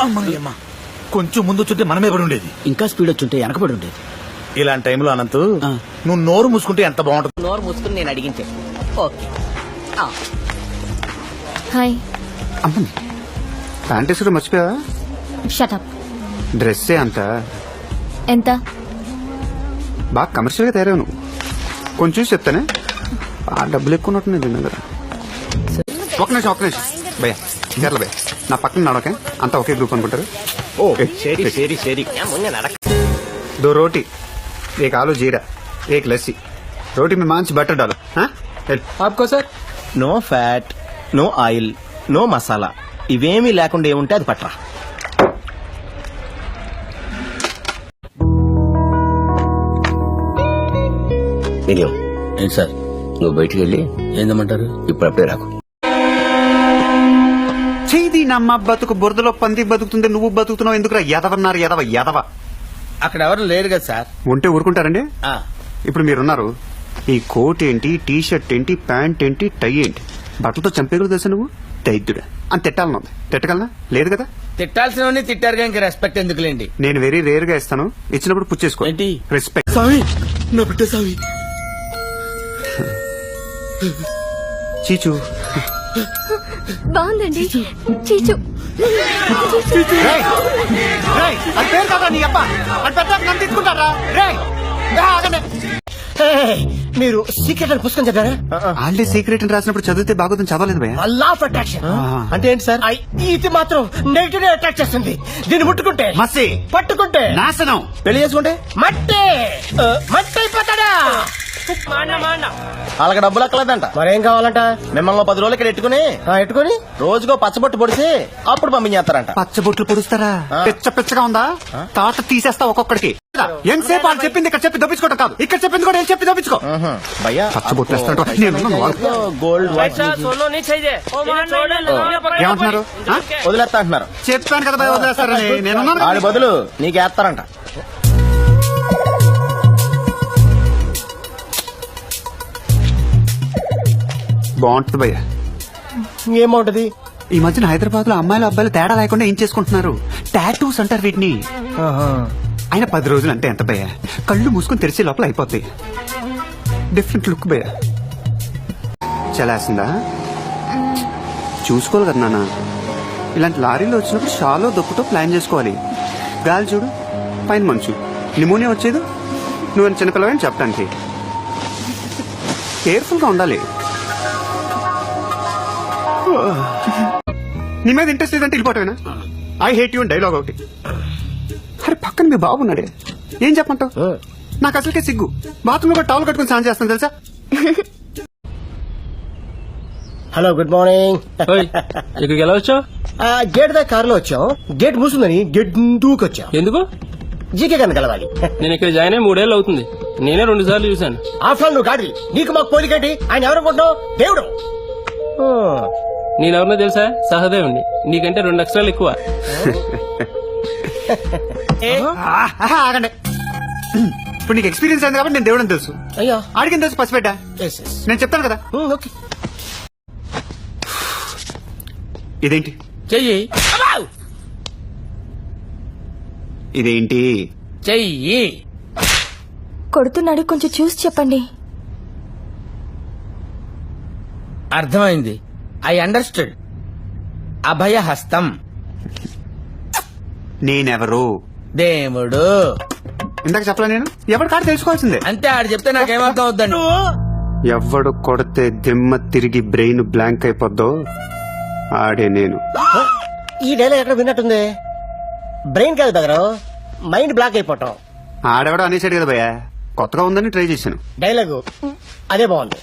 అమ్మా కొంచెం ముందు చుట్టే మనమే పడి ఉండేది. ఇంకా స్పీడ్ వచ్చుంటే వెనకబడి ఉండేది. ఇలాంటి టైంలో అనంత్ నువ్వు నోరు మూసుకుంటే ఎంత బాగుంటుంది. నోరు మూసుకుని నేను అడిగించే. ఓకే. హాయ్. అమ్మని ప్యాంట్ వేసుకుంటే మర్చిపోయావా? షటప్. డ్రెస్సే అంత ఎంత? బాగా కమర్షియల్ గా తయారావు నువ్వు. కొంచెం చూసి చెప్తానే. ఆ డబ్బులు ఎక్కువ ఉన్నట్టు దీని దగ్గర. ఒక నిమిషం భయ్యా కేరళ భయ్య నా పక్కన నడకే అంతా ఒకే గ్రూప్ అనుకుంటారు. ఓ షేరీ షేరీ షేరీ. दो रोटी एक आलू जीरा एक लस्सी रोटी में मांस बटर डालो. हाँ आपको sir no fat, no oil, no masala, ఇవేమీ లేకుండా ఏముంటే అది పట్రా. ఏంటి సార్? నువ్వు బయటికి వెళ్ళి ఏందమంటారు? ఇప్పుడప్పుడే రాకు. చేది నమ్మ బతుకు బురదలో పంది బతుకుతుంది నువ్వు బతుకుతున్నావు ఎందుకురా? ఎదవన్నారు ఎదవ ఎదవ. అక్కడ ఎవరు లేరు కదా సార్. ఉంటే ఊరుకుంటారండి. ఇప్పుడు మీరున్నారు. ఈ కోట్ ఏంటి, టీ షర్ట్ ఏంటి, ప్యాంట్ ఏంటి, టై ఏంటి, బట్టలతో చంపేరు తెలుసా నువ్వు? దైద్యుడా అని తిట్టాలనుంది. తిట్టగలనా? లేదు కదా. తిట్టాల్సినవన్నీ తిట్టారుగా ఇంకా రెస్పెక్ట్ ఎందుకులేండి. నేను వెరీ రేర్ గా ఇస్తాను. ఇచ్చినప్పుడు పుచ్చేసుకో. ఏంటి? రెస్పెక్ట్. సావి నా బిడ్డ సావి. చీచు బాగుందండి. చీచు. రేయ్, రేయ్, అది పేరు కాదా నీ అబ్బా? అది పెద్ద నన్ను తీసుకుంటారా? రేయ్, ఆగండి. మీరు సీక్రెట్ అని పుస్తకం చదివారా? ఆల్రెడీ సీక్రెట్ అని రాసినప్పుడు చదివితే బాగోదని చదవలేదు భయ్యా. లా ఆఫ్ అట్రాక్షన్ అంటే ఏంటి సార్? ఇది మాత్రం నెగిటివ్ అట్రాక్ట్ చేస్తుంది. దీన్ని ముట్టుకుంటే మసి పట్టుకుంటే నాశనం. పెళ్లి చేసుకుంటే మట్టి మట్టి అయిపోతాడా? వాళ్ళకి డబ్బులు ఎక్కలేదంట. మరేం కావాలంట? మిమ్మల్ని 10 రోజులు ఇక్కడ ఎట్టుకుని ఎట్టుకొని రోజుకో పచ్చబొట్టు పొడిచి అప్పుడు పంపించేస్తారంట. పచ్చబొట్లు పొడుస్తారా? పిచ్చ పిచ్చగా ఉందా? తాట తీసేస్తా ఒక్కొక్కడికి. ఎంతసేపు వాళ్ళు చెప్పింది ఇక్కడ చెప్పి దొప్పించుకోవడం కాదు, ఇక్కడ చెప్పింది కూడా ఏం చెప్పి దొప్పించుకో. భయ్యా పచ్చబొట్లు వేస్తాడు. గోల్డ్ ఏమంటున్నారు? వదిలేస్తా అంటున్నారు. చెప్పాను కదా భయ వదిలేస్తారని. నేను వాడి బదులు నీకేస్తారంట. బాగుంటది భయ్య. ఏమవుంటది? ఈ మధ్యన హైదరాబాద్ లో అమ్మాయిలు అబ్బాయిలు తేడా లేకుండా ఏం చేసుకుంటున్నారు? టాటూస్ అంటారు వీటిని. ఆయన 10 రోజులు అంటే ఎంత భయ్య? కళ్ళు మూసుకొని తెరిచే లోపల అయిపోతాయి. డిఫరెంట్ లుక్ భయ్య. చలాసిందా? చూసుకోవాలి కదా నాన్న. ఇలాంటి లారీలో వచ్చినప్పుడు షాలో దొక్కుతో ప్లాన్ చేసుకోవాలి. గాలి చూడు, పైన మంచు, నిమోనియా వచ్చేది. నువ్వు చిన్నపిల్లవని చెప్పడానికి కేర్ఫుల్ గా ఉండాలి. నీ మీద ఇంట్రెస్ట్ లేదంటే వెళ్ళిపోవటమేనా? ఐ హేట్ యూ డైలాగ్ ఒకటి. అరే పక్కన మీ బాబున్నాడే, ఏం చెప్పంటావు? నాకు అసలుకే సిగ్గు. బాత్రూమ్ లో టవల్ కట్టుకుని స్నానం చేస్తాను తెలుసా? Hello, good morning. ఇక్కడికి ఎలా వచ్చావు? గేట్ దగ్గర కారులో వచ్చాం. గేట్ మూసిందని గేట్ దూకొచ్చాం. ఎందుకు? జీకే కన్నా కలవాలి. నేను ఇక్కడ జాయిన్ అయ్యి 3 ఏళ్ళు అవుతుంది. నేనే 2 సార్లు చూశాను. ఆఫ్టర్ నువ్వు గాడి, నీకు మాకు పోలికేటి? ఆయన ఎవరనుకుంటావు? దేవుడు. నేనెవరినో తెలుసా? సహదేవుణ్ణి. నీకంటే 2 అక్షరాలు ఎక్కువ. ఆగండి. ఇప్పుడు నీకు ఎక్స్పీరియన్స్ అయింది కాబట్టి నేను దేవుడని తెలుసు. అయ్యా ఆడికి తెలుసు పసిపెట్టా. నేను చెప్తాను కదా. ఓకే. ఇదేంటి? చెయ్యి. ఇదేంటి? చెయ్యి. కొడుతున్నాడు, కొంచెం చూసి చెప్పండి. అర్థమైంది. I understood. అభయ హస్తం. నేనెవరు? దేవుడు. ఇందాక చెప్పలే నేను? ఎవరి కాదు తెలుసుకోవాల్సిందే. అంతే, ఆడు చెప్తే నాకేమర్థం అవుద్దండి. ఎవడు కొడితే దిమ్మ తిరిగి బ్రెయిన్ బ్లాంక్ అయిపోద్దో ఆడే నేను. ఈ డైలాగ్ ఎక్కడ విన్నట్టుంది? బ్రెయిన్ కాదు దగ్గర, మైండ్ బ్లాక్ అయిపోవటం. ఆడెవడో అనేసాడు కదా భయ్య, కొత్తగా ఉందని ట్రై చేశాను. డైలాగు అదే బాగుంది.